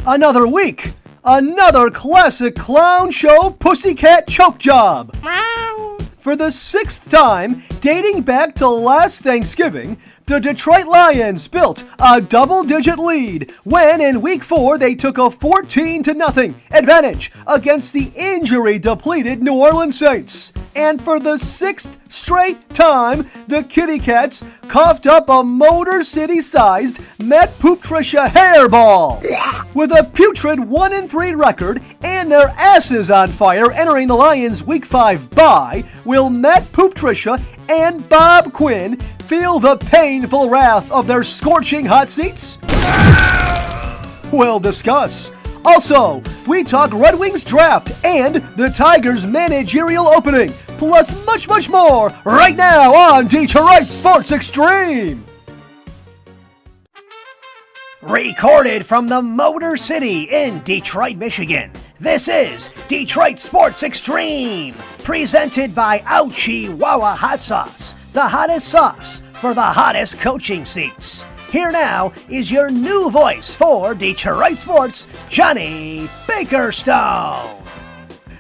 Another week, another classic clown show pussycat choke job. For the 6th time, dating back to last Thanksgiving, the Detroit Lions built a double-digit lead when in Week 4 they took a 14-0 advantage against the injury-depleted New Orleans Saints. And for the 6th straight time, the Kitty Cats coughed up a Motor City-sized Pooptricia hairball. With a putrid 1-3 record and their asses on fire entering the Lions' Week 5 bye, will Pooptricia and Bob Quinn feel the painful wrath of their scorching hot seats? We'll discuss. Also, we talk Red Wings draft and the Tigers' managerial opening, plus much more right now on Detroit Sports Extreme. Recorded from the Motor City in Detroit, Michigan, this is Detroit Sports Extreme, presented by Ouchie Wawa Hot Sauce, the hottest sauce for the hottest coaching seats. Here now is your new voice for Detroit Sports, Johnny Bakerstone.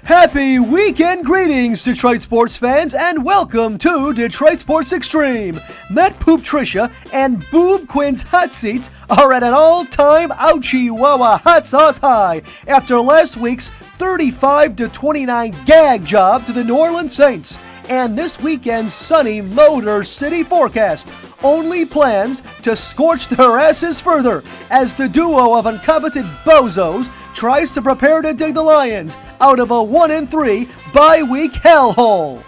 Happy weekend greetings, Detroit sports fans, and welcome to Detroit Sports Extreme. Pooptricia and Boob Quinn's hot seats are at an all-time Ouchie Wawa hot sauce high after last week's 35-29 gag job to the New Orleans Saints. And this weekend's sunny Motor City forecast only plans to scorch their asses further as the duo of uncoveted bozos tries to prepare to dig the Lions out of a 1-3 bye-week hellhole.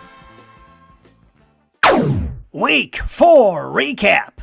Week 4 recap.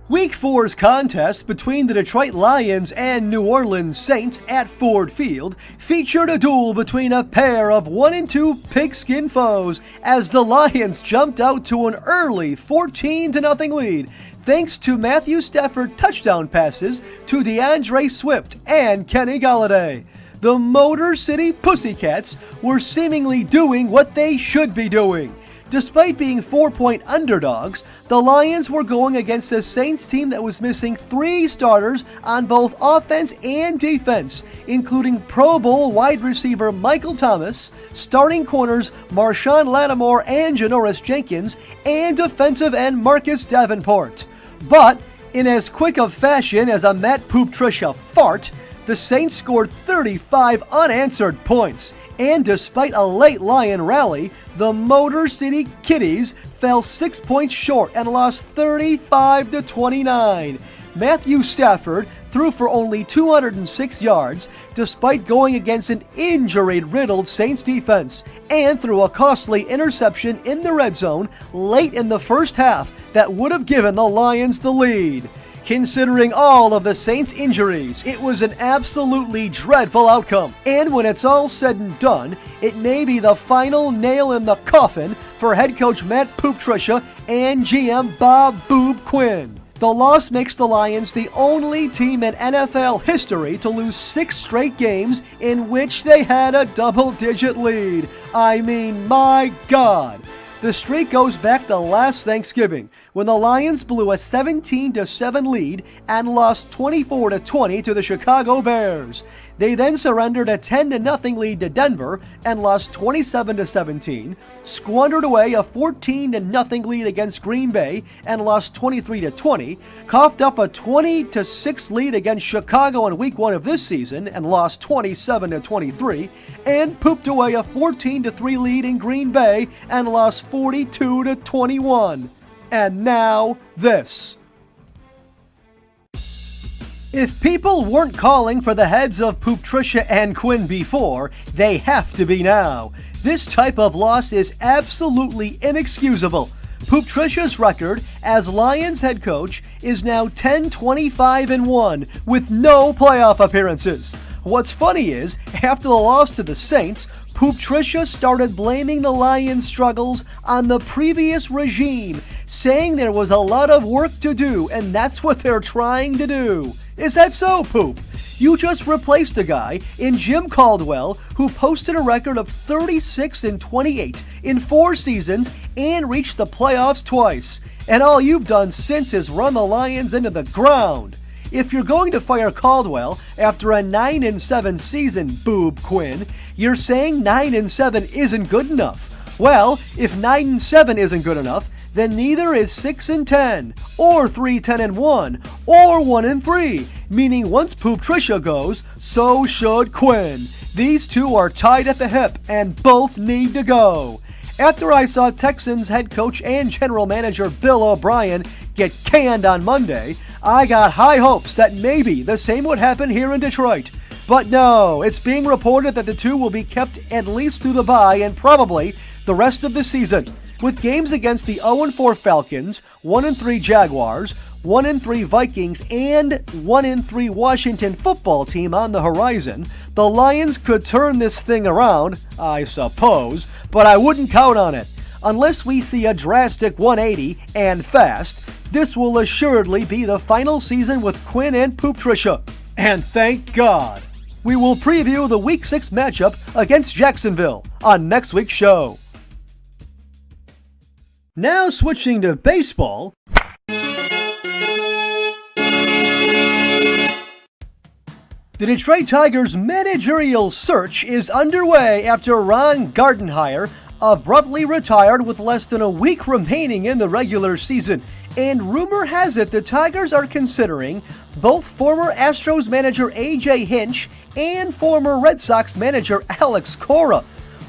Week 4's contest between the Detroit Lions and New Orleans Saints at Ford Field featured a duel between a pair of 1-2 pigskin foes as the Lions jumped out to an early 14-0 lead thanks to Matthew Stafford touchdown passes to DeAndre Swift and Kenny Golladay. The Motor City Pussycats were seemingly doing what they should be doing. Despite being 4-point underdogs, the Lions were going against a Saints team that was missing 3 starters on both offense and defense, including Pro Bowl wide receiver Michael Thomas, starting corners Marshawn Lattimore and Janoris Jenkins, and defensive end Marcus Davenport. But in as quick a fashion as a Pooptricia fart, the Saints scored 35 unanswered points, and despite a late Lion rally, the Motor City Kitties fell 6 points short and lost 35-29. Matthew Stafford threw for only 206 yards despite going against an injury-riddled Saints defense and threw a costly interception in the red zone late in the first half that would have given the Lions the lead. Considering all of the Saints' injuries, it was an absolutely dreadful outcome. And when it's all said and done, it may be the final nail in the coffin for head coach Pooptricia and GM Bob Boob Quinn. The loss makes the Lions the only team in NFL history to lose 6 straight games in which they had a double-digit lead. I mean, my God. The streak goes back to last Thanksgiving, when the Lions blew a 17-7 lead and lost 24-20 to the Chicago Bears. They then surrendered a 10-0 lead to Denver and lost 27-17, squandered away a 14-0 lead against Green Bay and lost 23-20, coughed up a 20-6 lead against Chicago in Week 1 of this season and lost 27-23, and pooped away a 14-3 lead in Green Bay and lost 42-21. And now this. If people weren't calling for the heads of Pooptricia and Quinn before, they have to be now. This type of loss is absolutely inexcusable. Pooptricia's record as Lions head coach is now 10-25-1 with no playoff appearances. What's funny is, after the loss to the Saints, Pooptricia started blaming the Lions' struggles on the previous regime, saying there was a lot of work to do, and that's what they're trying to do. Is that so, Poop? You just replaced a guy in Jim Caldwell who posted a record of 36-28 in 4 seasons and reached the playoffs twice. And all you've done since is run the Lions into the ground. If you're going to fire Caldwell after a 9-7 season, Boob Quinn, you're saying 9-7 isn't good enough. Well, if 9-7 isn't good enough, then neither is 6-10, or 3-10-1, or 1-3, meaning once Pooptricia goes, so should Quinn. These two are tied at the hip, and both need to go. After I saw Texans head coach and general manager Bill O'Brien get canned on Monday, I got high hopes that maybe the same would happen here in Detroit. But no, it's being reported that the two will be kept at least through the bye and probably the rest of the season, with games against the 0-4 Falcons, 1-3 Jaguars, 1-3 Vikings, and 1-3 Washington football team on the horizon. The Lions could turn this thing around, I suppose, but I wouldn't count on it. Unless we see a drastic 180 and fast, this will assuredly be the final season with Quinn and Pooptricia. And thank God. We will preview the Week 6 matchup against Jacksonville on next week's show. Now switching to baseball. The Detroit Tigers' managerial search is underway after Ron Gardenhire abruptly retired with less than a week remaining in the regular season. And rumor has it the Tigers are considering both former Astros manager A.J. Hinch and former Red Sox manager Alex Cora.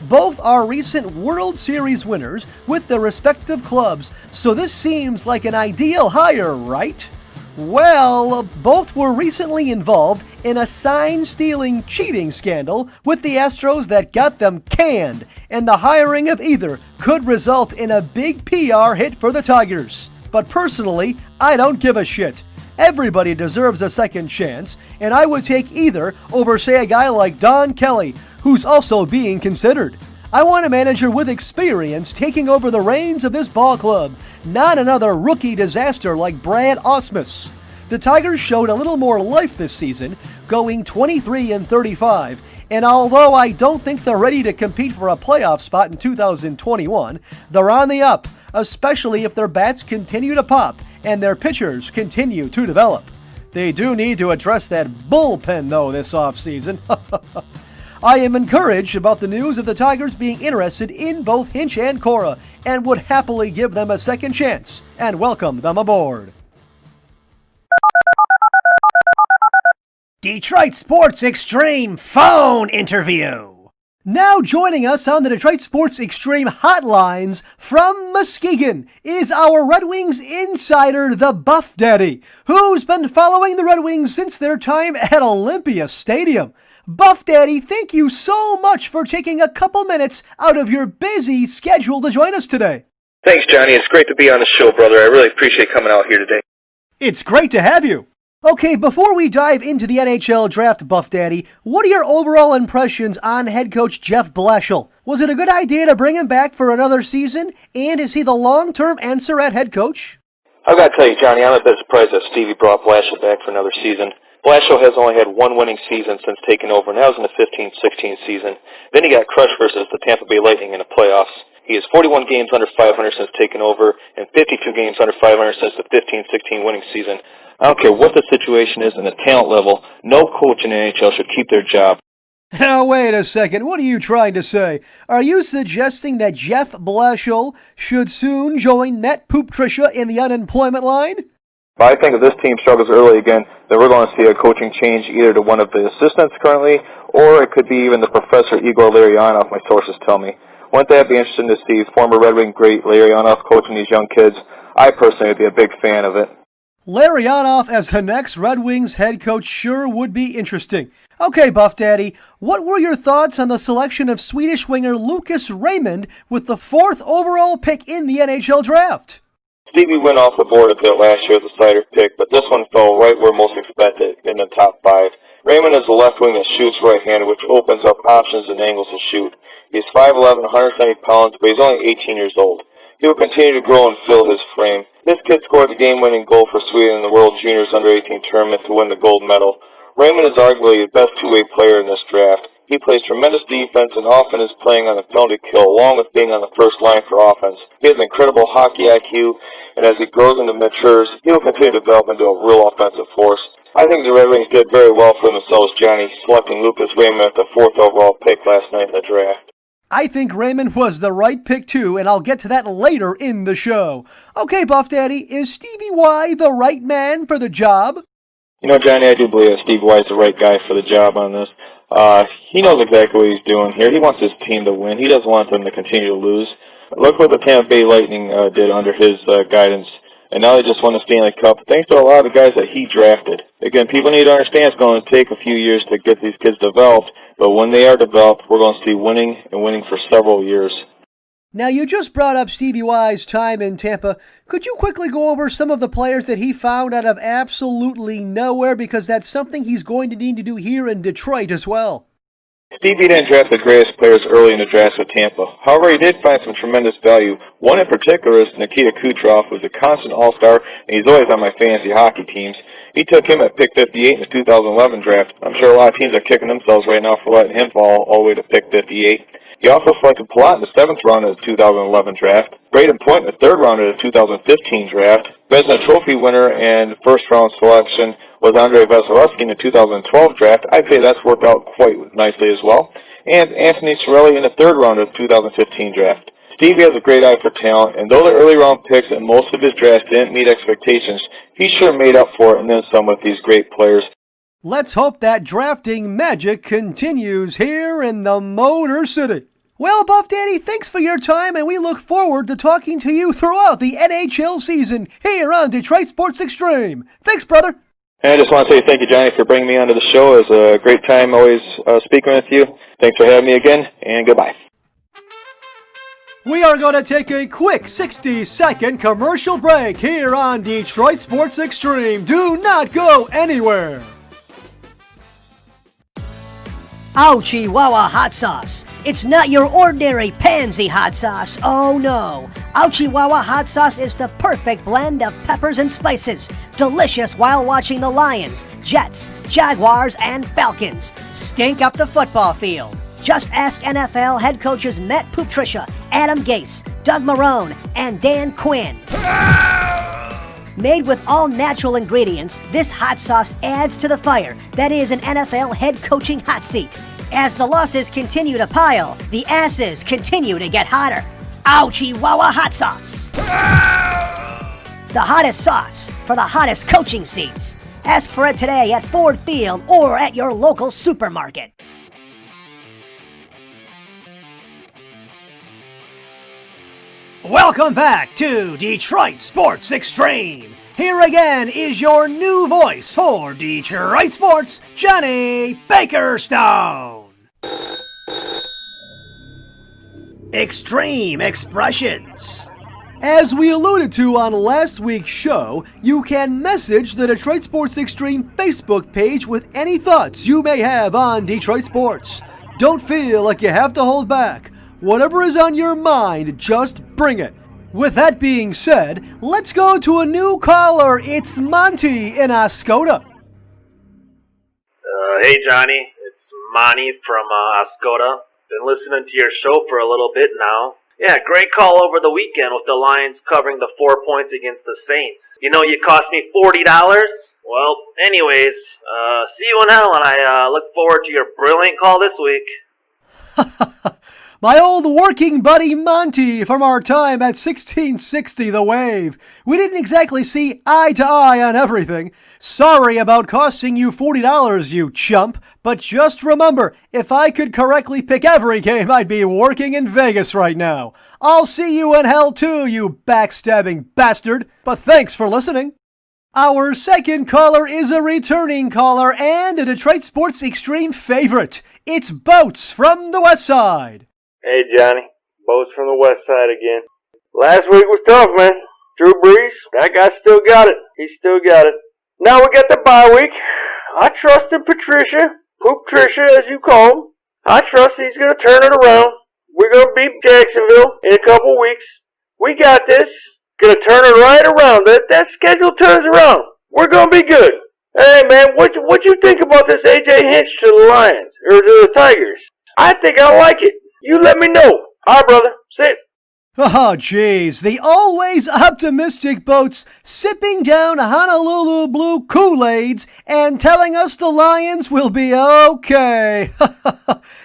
Both are recent World Series winners with their respective clubs, so this seems like an ideal hire, right? Well, both were recently involved in a sign-stealing cheating scandal with the Astros that got them canned, and the hiring of either could result in a big PR hit for the Tigers. But personally, I don't give a shit. Everybody deserves a second chance, and I would take either over, say, a guy like Don Kelly, who's also being considered. I want a manager with experience taking over the reins of this ball club, not another rookie disaster like Brad Ausmus. The Tigers showed a little more life this season, going 23-35, and although I don't think they're ready to compete for a playoff spot in 2021, they're on the up, especially if their bats continue to pop and their pitchers continue to develop. They do need to address that bullpen, though, this offseason. I am encouraged about the news of the Tigers being interested in both Hinch and Cora and would happily give them a second chance and welcome them aboard. Detroit Sports Extreme phone interview. Now joining us on the Detroit Sports Extreme hotlines from Muskegon is our Red Wings insider, the Buff Daddy, who's been following the Red Wings since their time at Olympia Stadium. Buff Daddy, thank you so much for taking a couple minutes out of your busy schedule to join us today. Thanks, Johnny. It's great to be on the show, brother. I really appreciate coming out here today. It's great to have you. Okay, before we dive into the NHL draft, Buff Daddy, what are your overall impressions on head coach Jeff Blashill? Was it a good idea to bring him back for another season? And is he the long-term answer at head coach? I've got to tell you, Johnny, I'm a bit surprised that Stevie brought Blashill back for another season. Blashill has only had one winning season since taking over, and that was in the 15-16 season. Then he got crushed versus the Tampa Bay Lightning in the playoffs. He has 41 games under 500 since taking over, and 52 games under 500 since the 15-16 winning season. I don't care what the situation is and the talent level, no coach in the NHL should keep their job. Now, wait a second. What are you trying to say? Are you suggesting that Jeff Blashill should soon join Matt Pooptricia in the unemployment line? I think if this team struggles early again, then we're going to see a coaching change either to one of the assistants currently, or it could be even the professor Igor Larionov, my sources tell me. Wouldn't that be interesting to see former Red Wing great Larionov coaching these young kids? I personally would be a big fan of it. Larionov as the next Red Wings head coach sure would be interesting. Okay, Buff Daddy, what were your thoughts on the selection of Swedish winger Lucas Raymond with the 4th overall pick in the NHL draft? Stevie went off the board a bit last year as a cider pick, but this one fell right where most expected, in the top 5. Raymond is a left wing that shoots right-handed, which opens up options and angles to shoot. He's 5'11", 170 pounds, but he's only 18 years old. He will continue to grow and fill his frame. This kid scored the game-winning goal for Sweden in the World Juniors Under-18 tournament to win the gold medal. Raymond is arguably the best two-way player in this draft. He plays tremendous defense and often is playing on the penalty kill, along with being on the first line for offense. He has an incredible hockey IQ, and as he grows and matures, he will continue to develop into a real offensive force. I think the Red Wings did very well for themselves, Johnny, selecting Lucas Raymond at the 4th overall pick last night in the draft. I think Raymond was the right pick too, and I'll get to that later in the show. Okay, Buff Daddy, is Stevie Y the right man for the job? You know, Johnny, I do believe that Steve White's the right guy for the job on this. He knows exactly what he's doing here. He wants his team to win. He doesn't want them to continue to lose. Look what the Tampa Bay Lightning did under his guidance. And now they just won the Stanley Cup, thanks to a lot of the guys that he drafted. Again, people need to understand it's going to take a few years to get these kids developed, but when they are developed, we're going to see winning and winning for several years. Now, you just brought up Stevie Y's time in Tampa. Could you quickly go over some of the players that he found out of absolutely nowhere, because that's something he's going to need to do here in Detroit as well? Stevie didn't draft the greatest players early in the draft with Tampa. However, he did find some tremendous value. One in particular is Nikita Kucherov, who's a constant all-star, and he's always on my fantasy hockey teams. He took him at pick 58 in the 2011 draft. I'm sure a lot of teams are kicking themselves right now for letting him fall all the way to pick 58. He also selected Palat in the 7th round of the 2011 draft, Braden Point in the 3rd round of the 2015 draft. Vezina Trophy winner and first-round selection was Andrei Vasilevsky in the 2012 draft. I'd say that's worked out quite nicely as well. And Anthony Cirelli in the 3rd round of the 2015 draft. Stevie has a great eye for talent, and though the early round picks in most of his drafts didn't meet expectations, he sure made up for it and then some with these great players. Let's hope that drafting magic continues here in the Motor City. Well, Buff Daddy, thanks for your time, and we look forward to talking to you throughout the NHL season here on Detroit Sports Extreme. Thanks, brother. And I just want to say thank you, Johnny, for bringing me onto the show. It was a great time always speaking with you. Thanks for having me again, and goodbye. We are going to take a quick 60-second commercial break here on Detroit Sports Extreme. Do not go anywhere. Ouchie Wawa Hot Sauce. It's not your ordinary pansy hot sauce, oh no. Ouchie Wawa Hot Sauce is the perfect blend of peppers and spices. Delicious while watching the Lions, Jets, Jaguars, and Falcons stink up the football field. Just ask NFL head coaches Matt Pooptricia, Adam Gase, Doug Marrone, and Dan Quinn. Made with all natural ingredients, this hot sauce adds to the fire that is an NFL head coaching hot seat. As the losses continue to pile, the asses continue to get hotter. Ouchie Wawa Hot Sauce! The hottest sauce for the hottest coaching seats. Ask for it today at Ford Field or at your local supermarket. Welcome back to Detroit Sports Extreme. Here again is your new voice for Detroit Sports, Johnny Bakerstone. Extreme Expressions. As we alluded to on last week's show, you can message the Detroit Sports Extreme Facebook page with any thoughts you may have on Detroit sports. Don't feel like you have to hold back. Whatever is on your mind, just bring it. With that being said, let's go to a new caller. It's Monty in Oscoda. Hey, Johnny. It's Monty from Oscoda. Been listening to your show for a little bit now. Yeah, great call over the weekend with the Lions covering the 4 points against the Saints. You know, you cost me $40. Well, anyways, see you in hell, and I look forward to your brilliant call this week. My old working buddy Monty from our time at 1660 The Wave. We didn't exactly see eye to eye on everything. Sorry about costing you $40, you chump. But just remember, if I could correctly pick every game, I'd be working in Vegas right now. I'll see you in hell too, you backstabbing bastard. But thanks for listening. Our second caller is a returning caller and a Detroit Sports Extreme favorite. It's Boats from the West Side. Hey, Johnny. Boats from the West Side again. Last week was tough, man. Drew Brees, that guy still got it. He still got it. Now we got the bye week. I trust in Pooptricia, as you call him. I trust he's going to turn it around. We're going to beat Jacksonville in a couple weeks. We got this. Going to turn it right around. That schedule turns around. We're going to be good. Hey, man, what you think about this A.J. Hinch to the Lions, or to the Tigers? I think I like it. You let me know. All right, brother. Sit. Oh, geez, the always optimistic Boats sipping down Honolulu Blue Kool-Aids and telling us the Lions will be okay.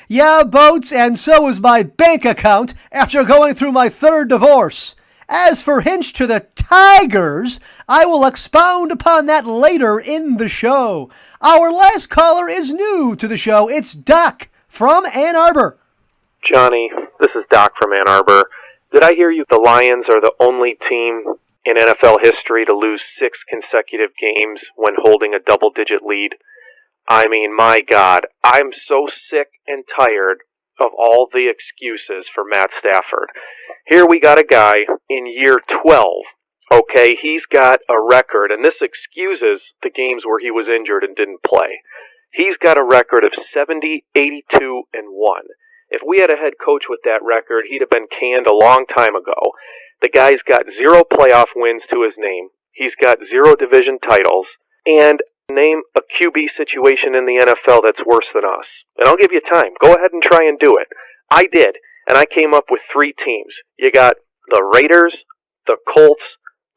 Yeah, Boats, and so is my bank account after going through my third divorce. As for Hinch to the Tigers, I will expound upon that later in the show. Our last caller is new to the show. It's Doc from Ann Arbor. Johnny, this is Doc from Ann Arbor. Did I hear you? The Lions are the only team in NFL history to lose 6 consecutive games when holding a double-digit lead. I mean, my God, I'm so sick and tired of all the excuses for Matt Stafford. Here we got a guy in year 12. Okay, he's got a record, and this excuses the games where he was injured and didn't play. He's got a record of 70, 82, and 1. If we had a head coach with that record, he'd have been canned a long time ago. The guy's got 0 playoff wins to his name. He's got 0 division titles. And name a QB situation in the NFL that's worse than us. And I'll give you time. Go ahead and try and do it. I did. And I came up with 3 teams. You got the Raiders, the Colts,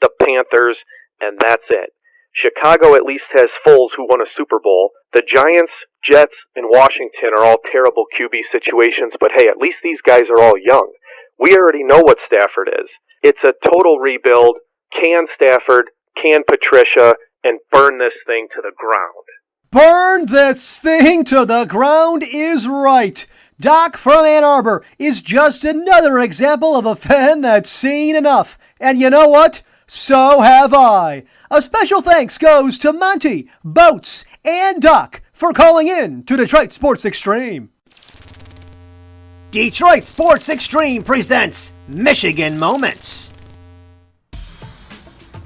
the Panthers, and that's it. Chicago at least has Foles, who won a Super Bowl. The Giants, Jets, and Washington are all terrible QB situations, but hey, at least these guys are all young. We already know what Stafford is. It's a total rebuild. Can Stafford, can Patricia, and burn this thing to the ground. Burn this thing to the ground is right. Doc from Ann Arbor is just another example of a fan that's seen enough. And you know what? So have I. A special thanks goes to Monty, Boats, and Doc for calling in to Detroit Sports Extreme. Detroit Sports Extreme presents Michigan Moments.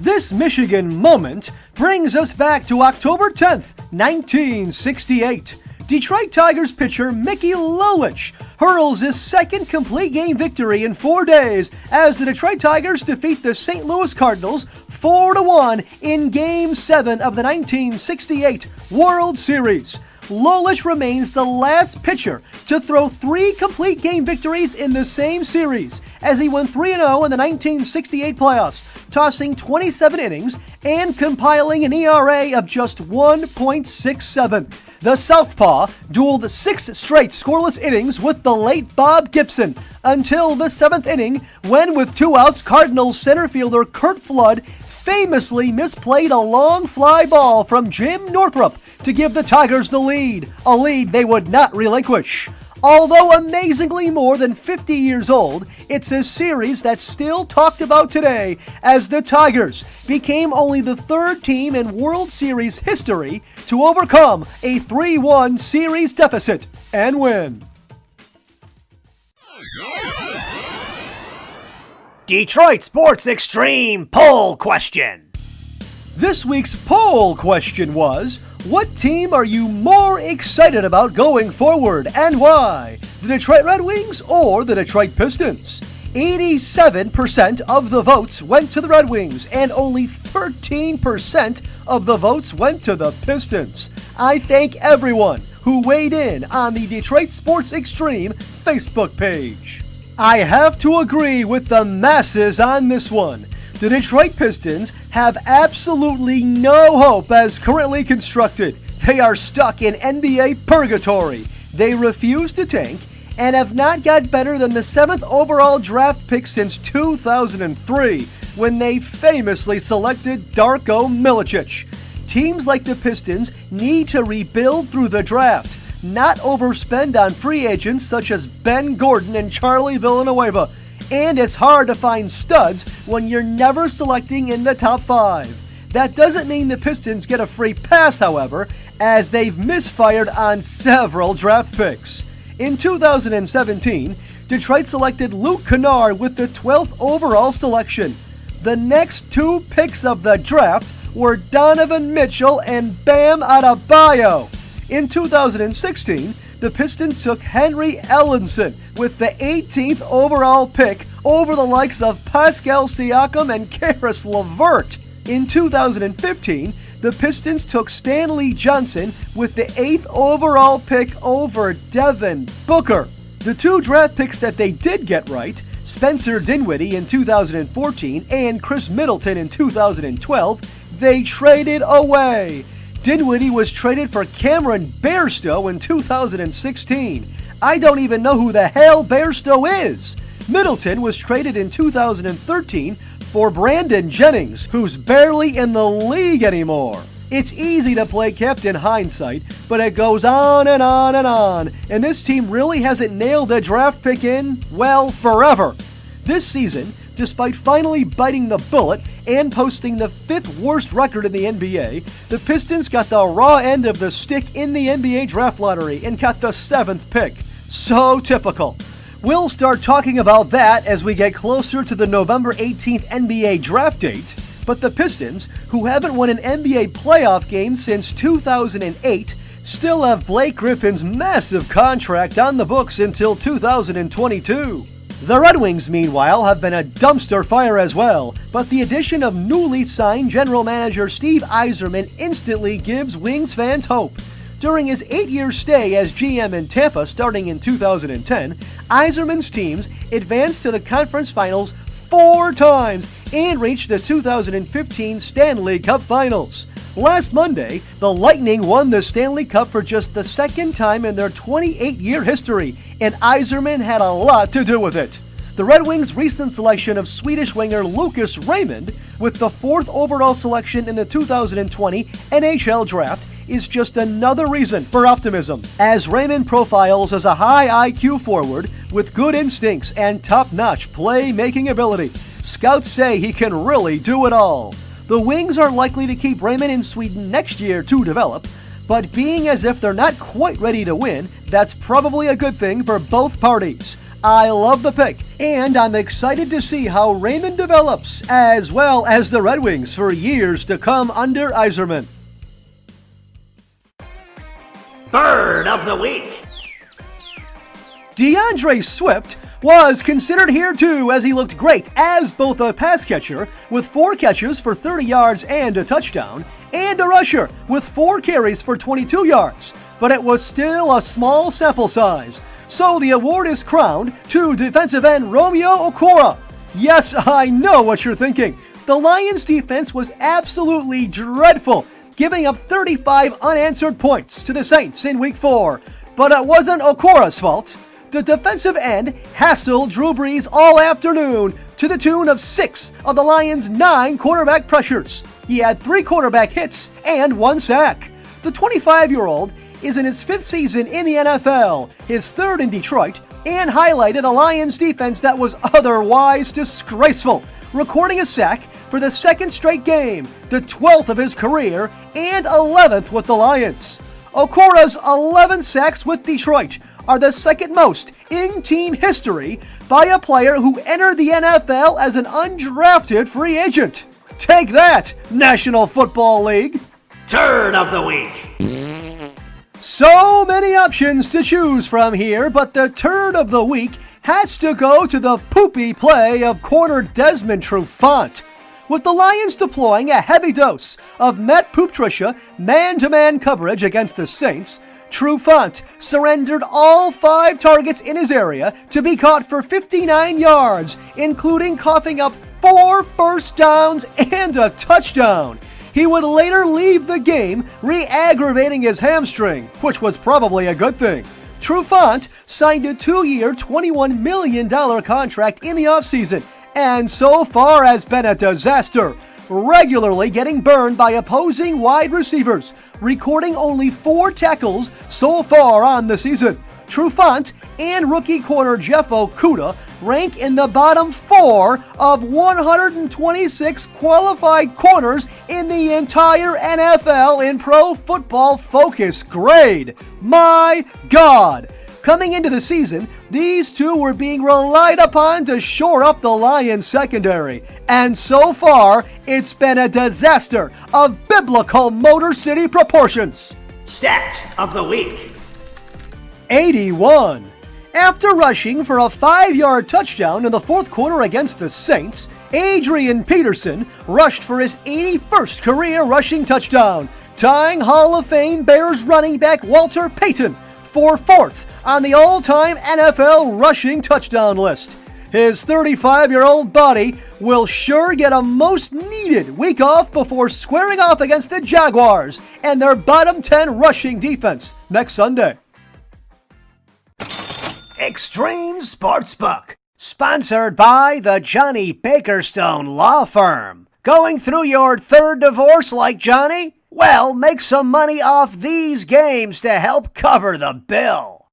This Michigan moment brings us back to October 10th, 1968. Detroit Tigers pitcher Mickey Lolich hurls his second complete game victory in 4 days as the Detroit Tigers defeat the St. Louis Cardinals 4-1 in Game 7 of the 1968 World Series. Lolich remains the last pitcher to throw 3 complete game victories in the same series, as he went 3-0 in the 1968 playoffs, tossing 27 innings and compiling an ERA of just 1.67. The Southpaw dueled 6 straight scoreless innings with the late Bob Gibson until the 7th inning, when with 2 outs, Cardinals center fielder Curt Flood famously misplayed a long fly ball from Jim Northrup to give the Tigers the lead, a lead they would not relinquish. Although amazingly more than 50 years old, it's a series that's still talked about today, as the Tigers became only the 3rd team in World Series history to overcome a 3-1 series deficit and win. Detroit Sports Extreme poll question. This week's poll question was, what team are you more excited about going forward and why? The Detroit Red Wings or the Detroit Pistons? 87% of the votes went to the Red Wings and only 13% of the votes went to the Pistons. I thank everyone who weighed in on the Detroit Sports Extreme Facebook page. I have to agree with the masses on this one. The Detroit Pistons have absolutely no hope as currently constructed. They are stuck in NBA purgatory. They refuse to tank and have not got better than the 7th overall draft pick since 2003, when they famously selected Darko Milicic. Teams like the Pistons need to rebuild through the draft, not overspend on free agents such as Ben Gordon and Charlie Villanueva. And it's hard to find studs when you're never selecting in the top 5. That doesn't mean the Pistons get a free pass, however, as they've misfired on several draft picks. In 2017, Detroit selected Luke Kennard with the 12th overall selection. The next 2 picks of the draft were Donovan Mitchell and Bam Adebayo. In 2016, the Pistons took Henry Ellenson with the 18th overall pick over the likes of Pascal Siakam and Karis LeVert. In 2015, the Pistons took Stanley Johnson with the 8th overall pick over Devin Booker. The 2 draft picks that they did get right, Spencer Dinwiddie in 2014 and Chris Middleton in 2012, they traded away. Dinwiddie was traded for Cameron Bairstow in 2016. I don't even know who the hell Bairstow is. Middleton was traded in 2013 for Brandon Jennings, who's barely in the league anymore. It's easy to play Captain Hindsight, but it goes on and on and on, and this team really hasn't nailed a draft pick in, well, forever. This season, despite finally biting the bullet and posting the 5th worst record in the NBA, the Pistons got the raw end of the stick in the NBA draft lottery and got the 7th pick. So typical. We'll start talking about that as we get closer to the November 18th NBA draft date. But the Pistons, who haven't won an NBA playoff game since 2008, still have Blake Griffin's massive contract on the books until 2022. The Red Wings, meanwhile, have been a dumpster fire as well, but the addition of newly signed general manager Steve Yzerman instantly gives Wings fans hope. During his 8-year stay as GM in Tampa starting in 2010, Yzerman's teams advanced to the conference finals 4 times and reached the 2015 Stanley Cup Finals. Last Monday, the Lightning won the Stanley Cup for just the 2nd time in their 28-year history, and Yzerman had a lot to do with it. The Red Wings' recent selection of Swedish winger Lucas Raymond, with the 4th overall selection in the 2020 NHL Draft, is just another reason for optimism, as Raymond profiles as a high IQ forward with good instincts and top-notch play-making ability. Scouts say he can really do it all. The Wings are likely to keep Raymond in Sweden next year to develop, but being as if they're not quite ready to win, that's probably a good thing for both parties. I love the pick, and I'm excited to see how Raymond develops, as well as the Red Wings for years to come under Yzerman. Bird of the Week. DeAndre Swift was considered here too, as he looked great as both a pass catcher with 4 catches for 30 yards and a touchdown, and a rusher with 4 carries for 22 yards. But it was still a small sample size, so the award is crowned to defensive end Romeo Okwara. Yes, I know what you're thinking. The Lions' defense was absolutely dreadful, giving up 35 unanswered points to the Saints in Week 4. But it wasn't Okwara's fault. The defensive end hassled Drew Brees all afternoon to the tune of 6 of the Lions' 9 quarterback pressures. He had 3 quarterback hits and 1 sack. The 25-year-old is in his 5th season in the NFL, his 3rd in Detroit, and highlighted a Lions defense that was otherwise disgraceful, recording a sack for the 2nd straight game, the 12th of his career, and 11th with the Lions. Okwara's 11 sacks with Detroit are the 2nd most in team history by a player who entered the NFL as an undrafted free agent. Take that, National Football League! Turd of the Week. So many options to choose from here, but the turd of the week has to go to the poopy play of corner Desmond Trufant. With the Lions deploying a heavy dose of Matt Pooptricia man-to-man coverage against the Saints, Trufant surrendered all 5 targets in his area to be caught for 59 yards, including coughing up 4 first downs and a touchdown. He would later leave the game, re-aggravating his hamstring, which was probably a good thing. Trufant signed a 2-year, $21 million contract in the offseason, and so far has been a disaster, regularly getting burned by opposing wide receivers, recording only 4 tackles so far on the season. Trufant and rookie corner Jeff Okudah rank in the bottom 4 of 126 qualified corners in the entire NFL in Pro Football Focus grade. My God! Coming into the season, these two were being relied upon to shore up the Lions secondary, and so far, it's been a disaster of biblical Motor City proportions. Stat of the Week. 81. After rushing for a 5-yard touchdown in the 4th quarter against the Saints, Adrian Peterson rushed for his 81st career rushing touchdown, tying Hall of Fame Bears running back Walter Payton for 4th on the all-time NFL rushing touchdown list. His 35-year-old body will sure get a most needed week off before squaring off against the Jaguars and their bottom 10 rushing defense next Sunday. Extreme Sportsbook, sponsored by the Johnny Bakerstone Law Firm. Going through your third divorce like Johnny? Well, make some money off these games to help cover the bill.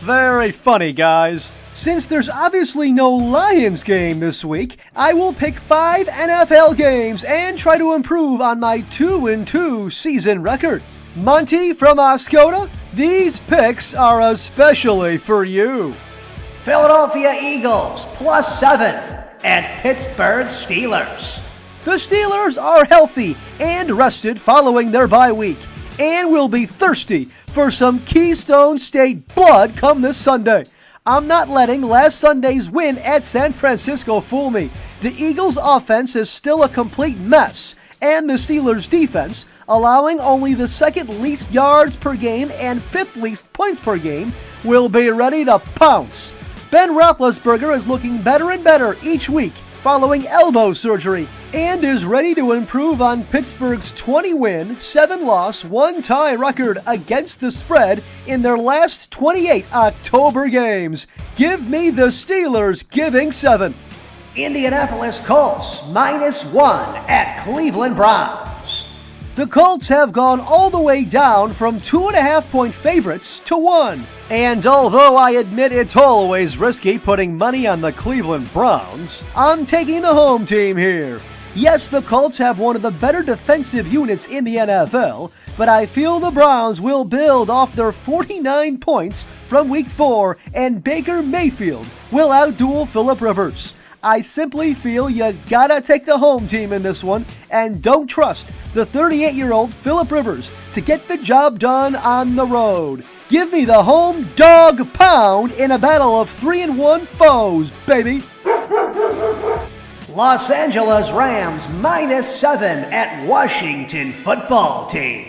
Very funny, guys. Since there's obviously no Lions game this week, I will pick 5 NFL games and try to improve on my 2-2 season record. Monty from Oscoda, these picks are especially for you. Philadelphia Eagles +7 at Pittsburgh Steelers. The Steelers are healthy and rested following their bye week and will be thirsty for some Keystone State blood come this Sunday. I'm not letting last Sunday's win at San Francisco fool me. The Eagles' offense is still a complete mess, and the Steelers' defense, allowing only the second least yards per game and fifth least points per game, will be ready to pounce. Ben Roethlisberger is looking better and better each week following elbow surgery and is ready to improve on Pittsburgh's 20-win, 7-loss, 1-tie record against the spread in their last 28 October games. Give me the Steelers giving 7. Indianapolis Colts -1 at Cleveland Browns. The Colts have gone all the way down from 2.5-point favorites to 1. And although I admit it's always risky putting money on the Cleveland Browns, I'm taking the home team here. Yes, the Colts have one of the better defensive units in the NFL, but I feel the Browns will build off their 49 points from Week 4, and Baker Mayfield will outduel Phillip Rivers. I simply feel you gotta take the home team in this one, and don't trust the 38-year-old Phillip Rivers to get the job done on the road. Give me the home dog pound in a battle of 3-1 foes, baby. Los Angeles Rams -7 at Washington Football Team.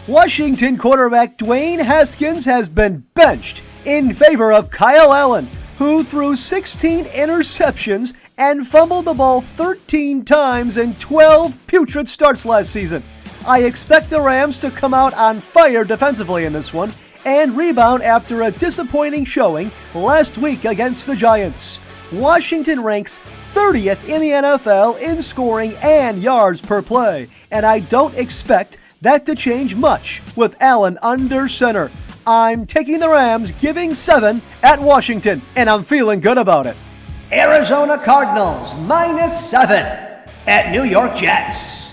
Washington quarterback Dwayne Haskins has been benched in favor of Kyle Allen, who threw 16 interceptions and fumbled the ball 13 times in 12 putrid starts last season. I expect the Rams to come out on fire defensively in this one and rebound after a disappointing showing last week against the Giants. Washington ranks 30th in the NFL in scoring and yards per play, and I don't expect that to change much with Allen under center. I'm taking the Rams, giving 7 at Washington, and I'm feeling good about it. Arizona Cardinals -7 at New York Jets.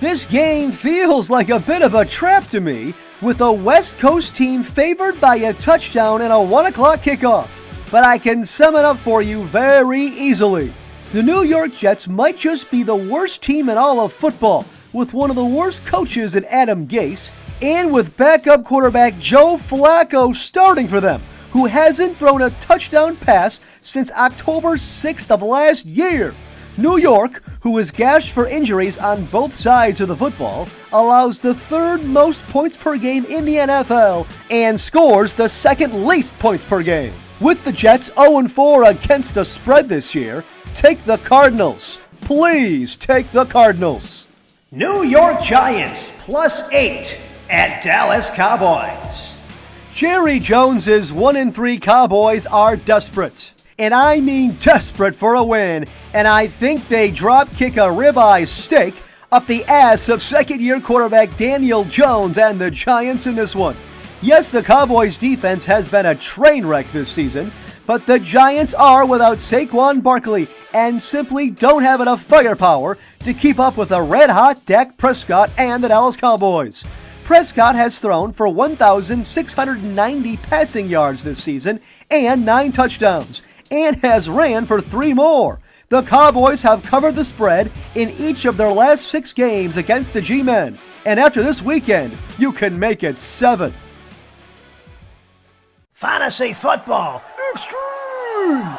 This game feels like a bit of a trap to me, with a West Coast team favored by a touchdown and a 1 o'clock kickoff. But I can sum it up for you very easily. The New York Jets might just be the worst team in all of football, with one of the worst coaches in Adam Gase, and with backup quarterback Joe Flacco starting for them, who hasn't thrown a touchdown pass since October 6th of last year. New York, who is gashed for injuries on both sides of the football, allows the third most points per game in the NFL and scores the second least points per game. With the Jets 0-4 against the spread this year, take the Cardinals. Please take the Cardinals. New York Giants +8 at Dallas Cowboys. Jerry Jones's 1-3 Cowboys are desperate. And I mean desperate for a win, and I think they drop-kick a ribeye steak up the ass of second-year quarterback Daniel Jones and the Giants in this one. Yes, the Cowboys' defense has been a train wreck this season, but the Giants are without Saquon Barkley and simply don't have enough firepower to keep up with the red-hot Dak Prescott and the Dallas Cowboys. Prescott has thrown for 1,690 passing yards this season and 9 touchdowns, and has ran for 3 more. The Cowboys have covered the spread in each of their last 6 games against the G-Men, and after this weekend, you can make it 7. Fantasy Football Extreme!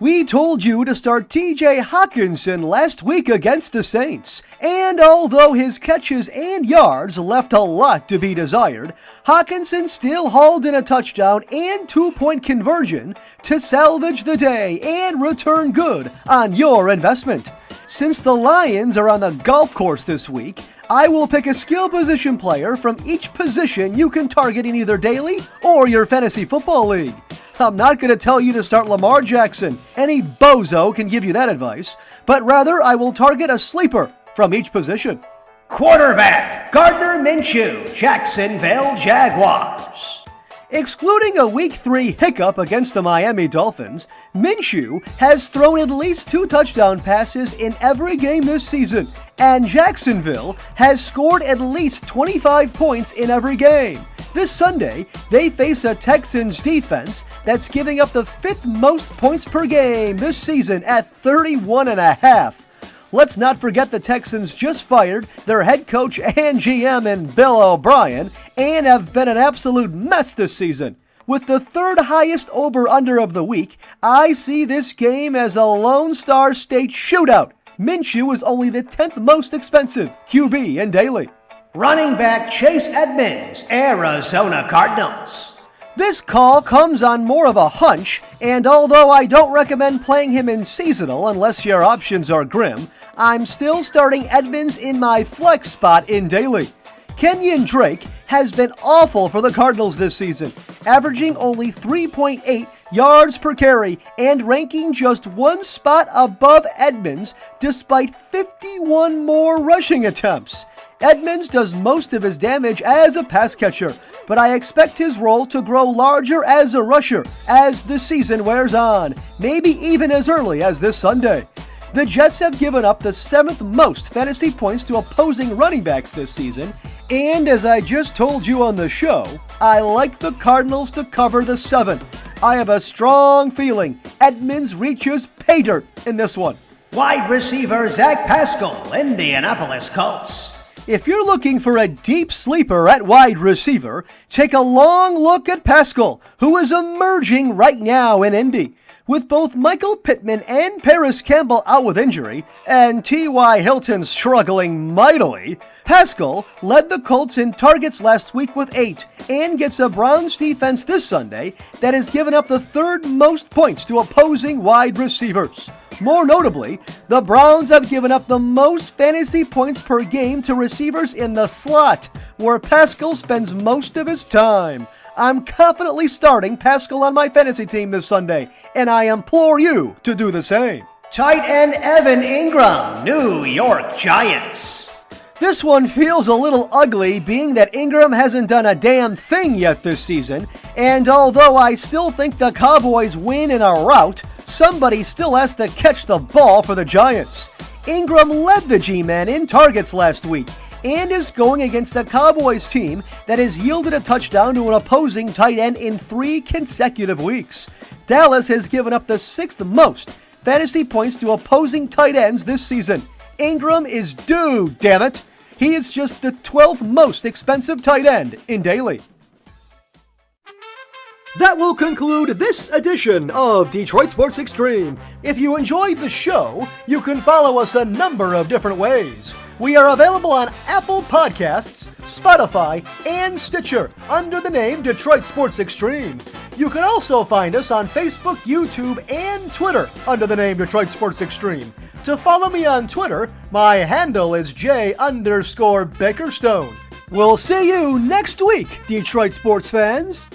We told you to start TJ Hawkinson last week against the Saints, and although his catches and yards left a lot to be desired, Hawkinson still hauled in a touchdown and 2-point conversion to salvage the day and return good on your investment. Since the Lions are on the golf course this week, I will pick a skill position player from each position you can target in either daily or your fantasy football league. I'm not going to tell you to start Lamar Jackson. Any bozo can give you that advice. But rather, I will target a sleeper from each position. Quarterback, Gardner Minshew, Jacksonville Jaguars. Excluding a Week 3 hiccup against the Miami Dolphins, Minshew has thrown at least 2 touchdown passes in every game this season, and Jacksonville has scored at least 25 points in every game. This Sunday, they face a Texans defense that's giving up the 5th most points per game this season at 31.5. Let's not forget the Texans just fired their head coach and GM in Bill O'Brien and have been an absolute mess this season. With the 3rd highest over-under of the week, I see this game as a Lone Star State shootout. Minshew is only the 10th most expensive QB in daily. Running back Chase Edmonds, Arizona Cardinals. This call comes on more of a hunch, and although I don't recommend playing him in seasonal unless your options are grim, I'm still starting Edmonds in my flex spot in daily. Kenyon Drake has been awful for the Cardinals this season, averaging only 3.8 yards per carry and ranking just 1 spot above Edmonds despite 51 more rushing attempts. Edmonds does most of his damage as a pass catcher, but I expect his role to grow larger as a rusher as the season wears on, maybe even as early as this Sunday. The Jets have given up the 7th most fantasy points to opposing running backs this season, and as I just told you on the show, I like the Cardinals to cover the 7. I have a strong feeling Edmonds reaches pay dirt in this one. Wide receiver Zach Pascal, Indianapolis Colts. If you're looking for a deep sleeper at wide receiver, take a long look at Pascal, who is emerging right now in Indy. With both Michael Pittman and Paris Campbell out with injury, and T.Y. Hilton struggling mightily, Pascal led the Colts in targets last week with 8, and gets a Browns defense this Sunday that has given up the 3rd most points to opposing wide receivers. More notably, the Browns have given up the most fantasy points per game to receivers in the slot, where Pascal spends most of his time. I'm confidently starting Pascal on my fantasy team this Sunday, and I implore you to do the same. Tight end Evan Ingram, New York Giants. This one feels a little ugly, being that Ingram hasn't done a damn thing yet this season, and although I still think the Cowboys win in a rout, somebody still has to catch the ball for the Giants. Ingram led the G-Men in targets last week, and is going against the Cowboys team that has yielded a touchdown to an opposing tight end in 3 consecutive weeks. Dallas has given up the 6th most fantasy points to opposing tight ends this season. Ingram is due, damn it! He is just the 12th most expensive tight end in daily. That will conclude this edition of Detroit Sports Extreme. If you enjoyed the show, you can follow us a number of different ways. We are available on Apple Podcasts, Spotify, and Stitcher under the name Detroit Sports Extreme. You can also find us on Facebook, YouTube, and Twitter under the name Detroit Sports Extreme. To follow me on Twitter, my handle is J_Bakerstone. We'll see you next week, Detroit sports fans.